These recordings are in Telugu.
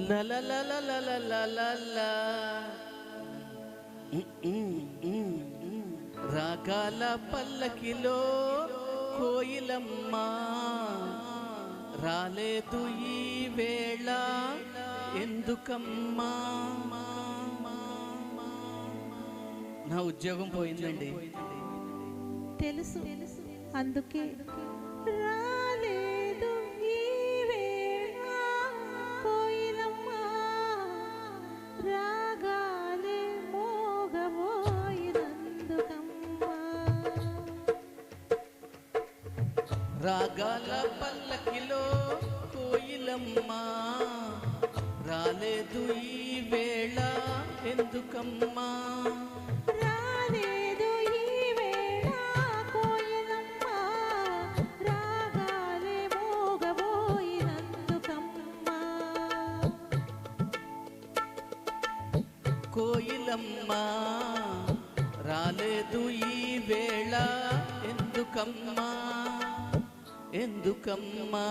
ల ల ల ల ల ల ల ల ల. రాగాల పల్లకిలో కోయిలమ్మ రాలేదు ఈ వేళ ఎందుకమ్మా? నా ఉద్యోగం పోయిందండి. తెలుసు, అందుకే రాలేదు ఈ వేళ కోయిలమ్మ, రాగాలే మోగబోయినందుకమ్మా. రాగాల పల్లకిలో కోయిలమ్మ రాలేదు ఈ వేళ ఎందుకమ్మా? రాలేదు ఈ వేళ కోయిలమ్మ, రాగాలే మోగబోయినందుకమ్మా. కోయిలమ్మ రాలేదు ఈ వేళ ఎందుకమ్మా? ఎందుకమ్మా?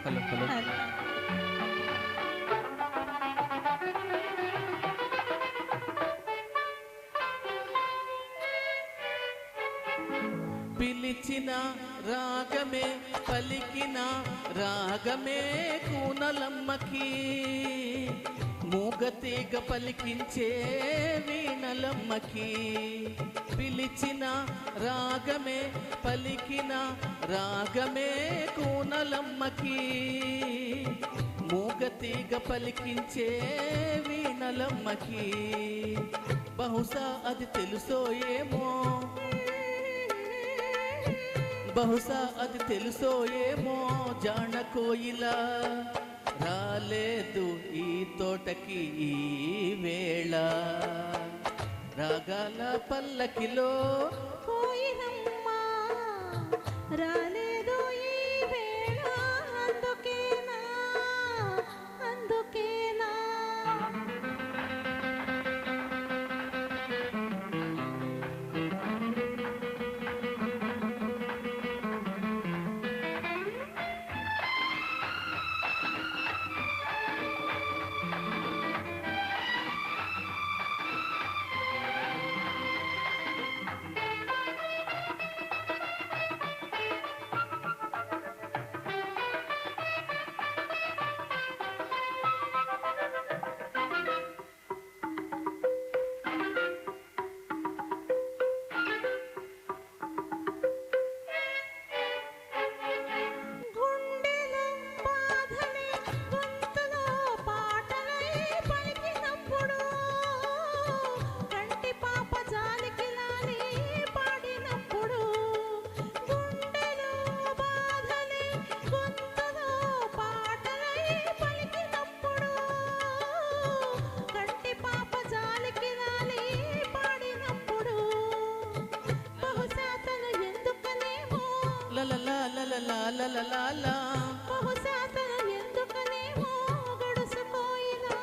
హలో హలో పిలిచిన రాగమే పలికిన రాగమే కూనలమ్మకి, మూగతీగ పలికించే వీణలమ్మకి. పిలిచిన రాగమే పలికిన రాగమే కూనలమ్మకి, మూగతీగ పలికించే వీణలమ్మకి. బహుశా అది తెలుసో ఏమో, బహుశా అది తెలుసో ఏమో జాణ కోయిలా రాలేదు ఈ తోటకి ఈ వేళ. రాగాల పల్లకిలో కోయిలమ్మ రాలేదు ఈ వేళ అందుకేనా, అందుకేనా. బహుశా తను ఎందుకనేమో గడుసుకోయినా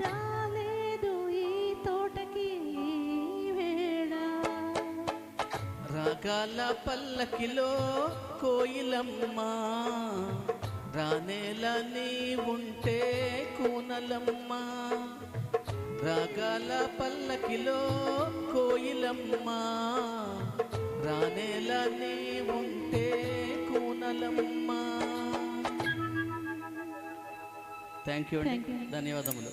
రాలేదు ఈ తోటకి ఈ వేళ. రాగాల పల్లకిలో కోయిలమ్మ రానేలా నీ ఉంటే కూనలమ్మ. రాగాల పల్లకిలో కోయిలమ్మ రానేలా నీ ఉంటే కూనలమ్మ. థ్యాంక్ యూ అండి, ధన్యవాదములు.